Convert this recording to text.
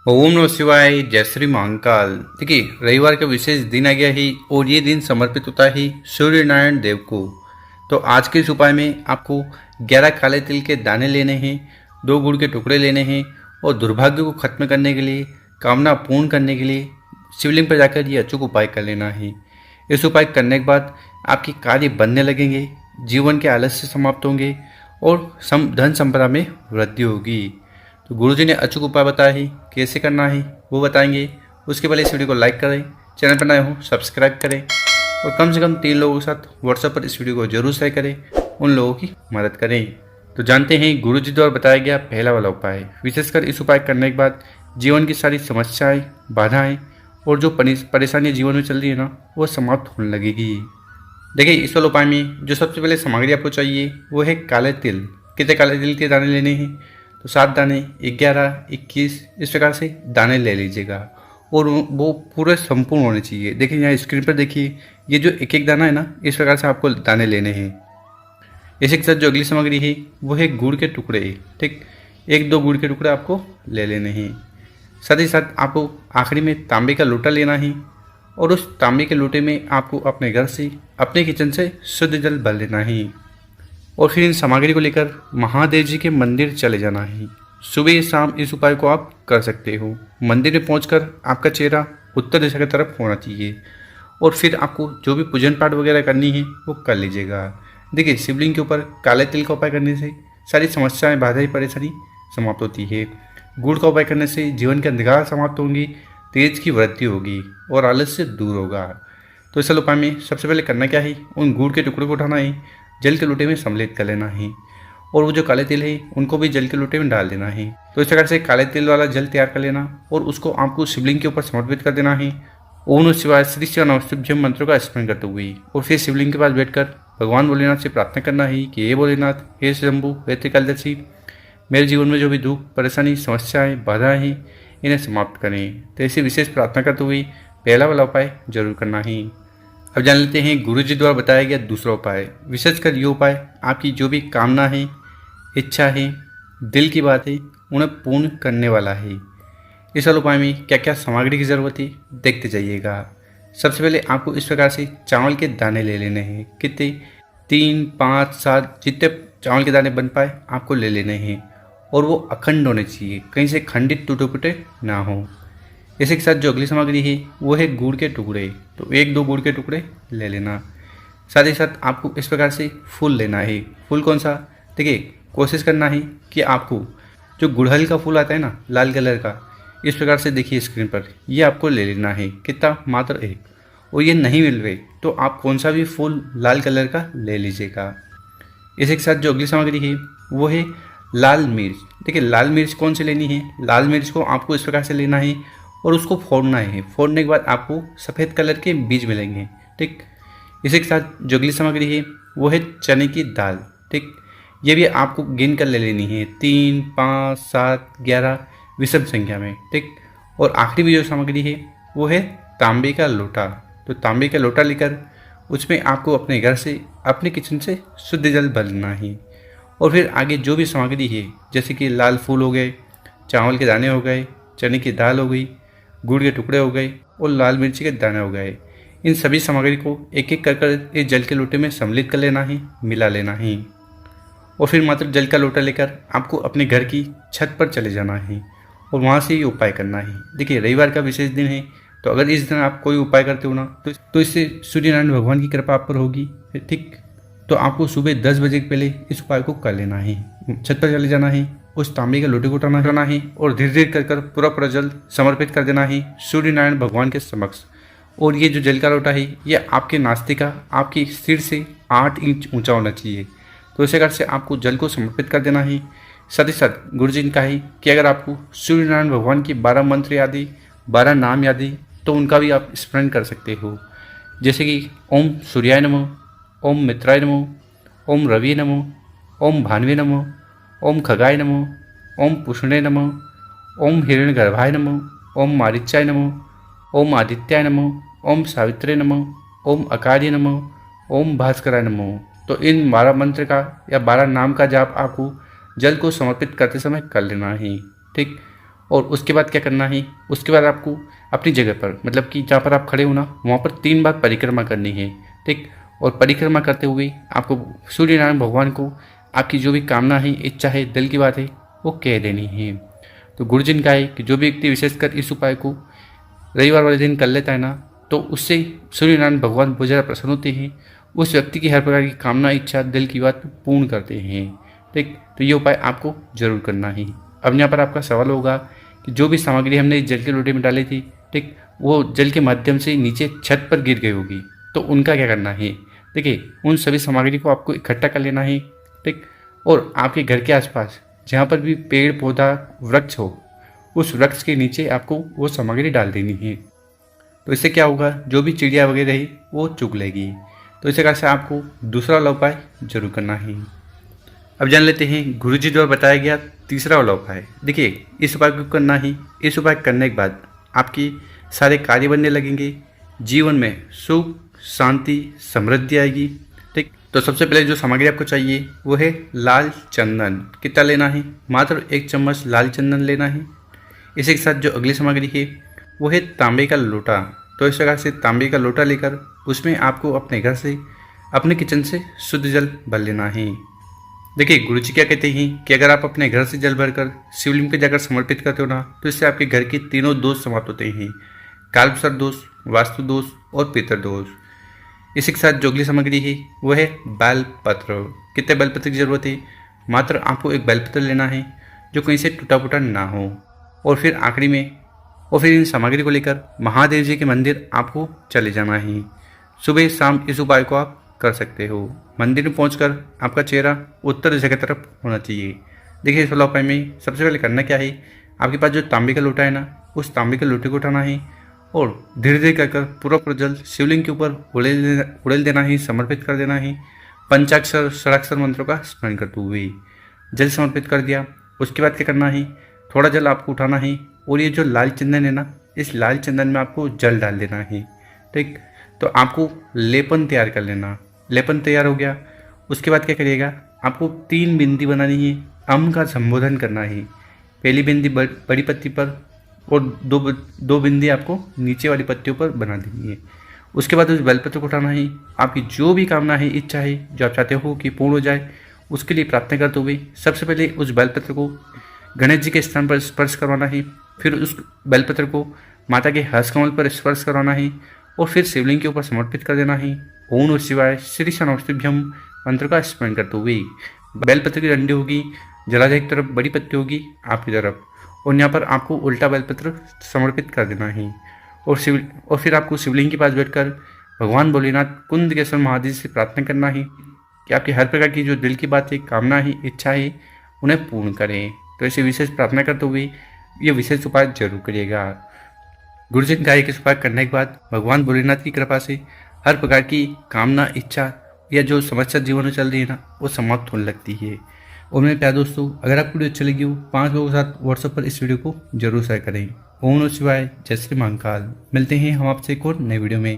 ओम नमः शिवाय। जय श्री महाकाल। देखिए, रविवार का विशेष दिन आ गया है और ये दिन समर्पित होता है सूर्य नारायण देव को। तो आज के इस उपाय में आपको 11 काले तिल के दाने लेने हैं, 2 गुड़ के टुकड़े लेने हैं और दुर्भाग्य को खत्म करने के लिए, कामना पूर्ण करने के लिए शिवलिंग पर जाकर ये अचूक उपाय कर लेना है। इस उपाय करने के बाद आपके कार्य बनने लगेंगे, जीवन के आलस्य समाप्त होंगे और धन संपदा में वृद्धि होगी। तो गुरुजी ने अचूक उपाय बताया है, कैसे करना है वो बताएंगे। उसके पहले इस वीडियो को लाइक करें, चैनल पर नए हो सब्सक्राइब करें और कम से कम 3 लोगों के साथ व्हाट्सएप पर इस वीडियो को जरूर शेयर करें, उन लोगों की मदद करें। तो जानते हैं गुरुजी द्वारा बताया गया पहला वाला उपाय। विशेषकर इस उपाय करने के बाद जीवन की सारी समस्याएं, बाधाएं और जो परेशानियाँ जीवन में चल रही है ना, वो समाप्त होने लगेगी। देखिए, इस वाले उपाय में जो सबसे पहले सामग्री आपको चाहिए वो है काले तिल। कितने काले तिल के दाने लेने हैं? तो 7 दाने, 11, 21 इस प्रकार से दाने ले लीजिएगा और वो पूरे संपूर्ण होने चाहिए। देखिए यहाँ स्क्रीन पर देखिए, ये जो एक एक दाना है ना, इस प्रकार से आपको दाने लेने हैं। इसी के साथ जो अगली सामग्री है वो है गुड़ के टुकड़े। ठीक, 1-2 गुड़ के टुकड़े आपको ले लेने हैं। साथ ही साथ आपको आखिरी में तांबे का लोटा लेना है और उस तांबे के लोटे में आपको अपने घर से, अपने किचन से शुद्ध जल भर लेना है और फिर इन सामग्री को लेकर महादेव जी के मंदिर चले जाना है। सुबह या शाम इस उपाय को आप कर सकते हो। मंदिर में पहुंचकर आपका चेहरा उत्तर दिशा की तरफ होना चाहिए और फिर आपको जो भी पूजन पाठ वगैरह करनी है वो कर लीजिएगा। देखिए, शिवलिंग के ऊपर काले तिल का उपाय करने से सारी समस्याएं, बाधाएं, परेशानी समाप्त होती है। गुड़ का उपाय करने से जीवन के अंधकार समाप्त होंगी, तेज की वृद्धि होगी और आलस्य दूर होगा। तो इस उपाय में सबसे पहले करना क्या है, उन गुड़ के टुकड़े को उठाना है, जल के लोटे में सम्मिलित कर लेना है और वो जो काले तिल है उनको भी जल के लोटे में डाल देना है। तो इस प्रकार से काले तिल वाला जल तैयार कर लेना और उसको आपको शिवलिंग के ऊपर समर्पित कर देना है। ओम नमः शिवाय श्री शिव नमस्तुभ्यम मंत्रों का स्मरण करते हुए और फिर शिवलिंग के पास बैठकर भगवान भोलेनाथ से प्रार्थना करना है कि हे भोलेनाथ, हे शंभु, हे त्रिकालदर्शी, मेरे जीवन में जो भी दुख, परेशानी, समस्याएं, बाधाएं हैं, इन्हें समाप्त करें। तो ऐसी विशेष प्रार्थना करते हुए पहला वाला उपाय जरूर करना है। अब जान लेते हैं गुरुजी द्वारा बताया गया दूसरा उपाय। विशेषकर ये उपाय आपकी जो भी कामना है, इच्छा है, दिल की बात है, उन्हें पूर्ण करने वाला है। इस वाले उपाय में क्या क्या सामग्री की ज़रूरत है देखते जाइएगा। सबसे पहले आपको इस प्रकार से चावल के दाने ले लेने हैं। कितने? 3, 5, 7 जितने चावल के दाने बन पाए आपको ले लेने हैं और वो अखंड होने चाहिए, कहीं से खंडित टूटे फूटे ना हो। इसी के साथ जो अगली सामग्री है वो है गुड़ के टुकड़े। तो 1-2 गुड़ के टुकड़े ले लेना। साथ ही साथ आपको इस प्रकार से फूल लेना है। फूल कौन सा? देखिए, कोशिश करना है कि आपको जो गुड़हल का फूल आता है ना, लाल कलर का, इस प्रकार से देखिए स्क्रीन पर, ये आपको ले लेना है। कितना? मात्र 1। और ये नहीं मिल रहे तो आप कौन सा भी फूल लाल कलर का ले लीजिएगा। इसी के साथ जो अगली सामग्री है वो है लाल मिर्च। देखिए, लाल मिर्च कौन सी लेनी है? लाल मिर्च को आपको इस प्रकार से लेना है और उसको फोड़ना है। फोड़ने के बाद आपको सफ़ेद कलर के बीज मिलेंगे। ठीक, इसी के साथ जो अगली सामग्री है वो है चने की दाल। ठीक, ये भी आपको गिन कर ले लेनी है, 3, 5, 7, 11 विषम संख्या में। ठीक, और आखिरी भी जो सामग्री है वो है तांबे का लोटा। तो तांबे का लोटा लेकर उसमें आपको अपने घर से, अपने किचन से शुद्ध जल भर लेना है और फिर आगे जो भी सामग्री है, जैसे कि लाल फूल हो गए, चावल के दाने हो गए, चने की दाल हो गई, गुड़ के टुकड़े हो गए और लाल मिर्ची के दाने हो गए, इन सभी सामग्री को एक एक कर इस जल के लोटे में सम्मिलित कर लेना है, मिला लेना है और फिर मात्र जल का लोटा लेकर आपको अपने घर की छत पर चले जाना है और वहाँ से ये उपाय करना है। देखिए, रविवार का विशेष दिन है, तो अगर इस दिन आप कोई उपाय करते हो ना, तो इससे सूर्य नारायण भगवान की कृपा आप पर होगी। ठीक, तो आपको सुबह 10 बजे के पहले इस उपाय को कर लेना है। छत पर चले जाना है, उस तांबे के लोटे को उठाना है और धीरे धीरे कर पूरा जल समर्पित कर देना है सूर्य नारायण भगवान के समक्ष। और ये जो जल का लोटा है ये आपके नास्तिका, आपकी सिर से 8 इंच ऊंचा होना चाहिए। तो इस प्रकार से आपको जल को समर्पित कर देना है। साथ ही साथ गुरुजी ने कहा है कि अगर आपको सूर्य नारायण भगवान की 12 मंत्र याद है, 12 नाम याद है, तो उनका भी आप स्मरण कर सकते हो। जैसे कि ओम सूर्याय नमः, ओम मित्राय नमः, ओम रवि नमः, ओम भानवे नमः, ओम खगाय नमः, ओम पुष्णे नमः, ओम हिरण्यगर्भाय नमः, ओम मारीचाय नमः, ओम आदित्याय नमः, ओम सावित्रे नमः, ओम अकार्य नमः, ओम भास्कराय नमः। तो इन 12 मंत्र का या 12 नाम का जाप आपको जल को समर्पित करते समय कर लेना है। ठीक, और उसके बाद क्या करना है, उसके बाद आपको अपनी जगह पर, मतलब कि जहाँ पर आप खड़े हो ना, वहाँ पर 3 बार परिक्रमा करनी है। ठीक, और परिक्रमा करते हुए आपको सूर्य नारायण भगवान को आपकी जो भी कामना है, इच्छा है, दिल की बात है, वो कह देनी है। तो गुरुजन का है कि जो भी व्यक्ति विशेषकर इस उपाय को रविवार वाले दिन कर लेता है ना, तो उससे सूर्य नारायण भगवान बहुत ज़्यादा प्रसन्न होते हैं, उस व्यक्ति की हर प्रकार की कामना, इच्छा, दिल की बात पूर्ण करते हैं। ठीक, तो ये उपाय आपको जरूर करना है। अब यहाँ पर आपका सवाल होगा कि जो भी सामग्री हमने जल के लोटे में डाली थी, ठीक, वो जल के माध्यम से नीचे छत पर गिर गई होगी, तो उनका क्या करना है। देखिए, उन सभी सामग्री को आपको इकट्ठा कर लेना है। ठीक, और आपके घर के आसपास जहाँ पर भी पेड़ पौधा वृक्ष हो, उस वृक्ष के नीचे आपको वो सामग्री डाल देनी है। तो इससे क्या होगा, जो भी चिड़िया वगैरह है वो चुग लेगी। तो इस प्रकार से आपको दूसरा वाला उपाय जरूर करना है। अब जान लेते हैं गुरुजी द्वारा बताया गया तीसरा वाला उपाय। देखिए, इस उपाय को करना है। इस उपाय करने के बाद आपकी सारे कार्य बनने लगेंगे, जीवन में सुख शांति समृद्धि आएगी। ठीक, तो सबसे पहले जो सामग्री आपको चाहिए वो है लाल चंदन। कितना लेना है, मात्र 1 चम्मच लाल चंदन लेना है। इसी के साथ जो अगली सामग्री है वो है तांबे का लोटा। तो इस प्रकार से तांबे का लोटा लेकर उसमें आपको अपने घर से, अपने किचन से शुद्ध जल भर लेना है। देखिए, गुरुजी क्या कहते हैं कि अगर आप अपने घर से जल भरकर शिवलिंग पे जाकर समर्पित करते हो ना, तो इससे आपके घर के तीनों दोष समाप्त होते हैं, कालसर्प दोष, वास्तु दोष और पितर दोष। इसी के साथ जो अगली सामग्री है वो है बेलपत्र। कितने बेलपत्र की जरूरत है, मात्र आपको 1 बेलपत्र लेना है जो कहीं से टूटा फूटा ना हो। और फिर आखिरी में, और फिर इन सामग्री को लेकर महादेव जी के मंदिर आपको चले जाना है। सुबह शाम इस उपाय को आप कर सकते हो। मंदिर में पहुंचकर आपका चेहरा उत्तर दिशा की तरफ होना चाहिए। देखिए, इस वाला उपाय में सबसे पहले करना क्या है, आपके पास जो तांबे का लोटा है ना, उस तांबे के लोटे को उठाना है और धीरे धीरे कर पूरा जल शिवलिंग के ऊपर उड़ेल देना है, समर्पित कर देना है। पंचाक्षर षडाक्षर मंत्रों का स्मरण करते हुए जल समर्पित कर दिया। उसके बाद क्या करना है, थोड़ा जल आपको उठाना है और ये जो लाल चंदन है ना, इस लाल चंदन में आपको जल डाल देना है। ठीक, तो आपको लेपन तैयार कर लेना। लेपन तैयार हो गया, उसके बाद क्या करिएगा, आपको 3 बिंदी बनानी है, अम का संबोधन करना है। पहली बिंदी बड़ी पत्ती पर और दो बिंदी आपको नीचे वाली पत्तियों पर बना देनी है। उसके बाद उस बेलपत्र को उठाना है। आपकी जो भी कामना है, इच्छा है, जो आप चाहते हो कि पूर्ण हो जाए, उसके लिए प्रार्थना करते हुए सबसे पहले उस बेलपत्र को गणेश जी के स्थान पर स्पर्श करवाना है। फिर उस बेलपत्र को माता के हस्तकमल पर स्पर्श करवाना है और फिर शिवलिंग के ऊपर समर्पित कर देना है। ओम नमः शिवाय श्री नमस्तुभ्यम मंत्र का स्मरण करते हुए बेलपत्र की डंडी होगी, जलाधार की तरफ बड़ी पत्ती होगी आपकी तरफ, और यहाँ पर आपको उल्टा बेलपत्र समर्पित कर देना है। और फिर आपको शिवलिंग के पास बैठकर भगवान भोलेनाथ कुंदकेश्वर महादेव से प्रार्थना करना है कि आपकी हर प्रकार की जो दिल की बात है, कामना है, इच्छा है, उन्हें पूर्ण करें। तो ऐसे विशेष प्रार्थना करते हुए ये विशेष उपाय जरूर करिएगा। गुरुजन का एक उपाय करने के बाद भगवान भोलेनाथ की कृपा से हर प्रकार की कामना, इच्छा या जो समस्या जीवन में चल रही है ना, वो समाप्त होने लगती है। और मेरे प्यारे दोस्तों, अगर आपको वीडियो अच्छी लगी हो, 5 लोगों के साथ व्हाट्सएप पर इस वीडियो को जरूर शेयर करें। ओम नमः शिवाय, जय श्री महाकाल। मिलते हैं हम आपसे एक और नए वीडियो में।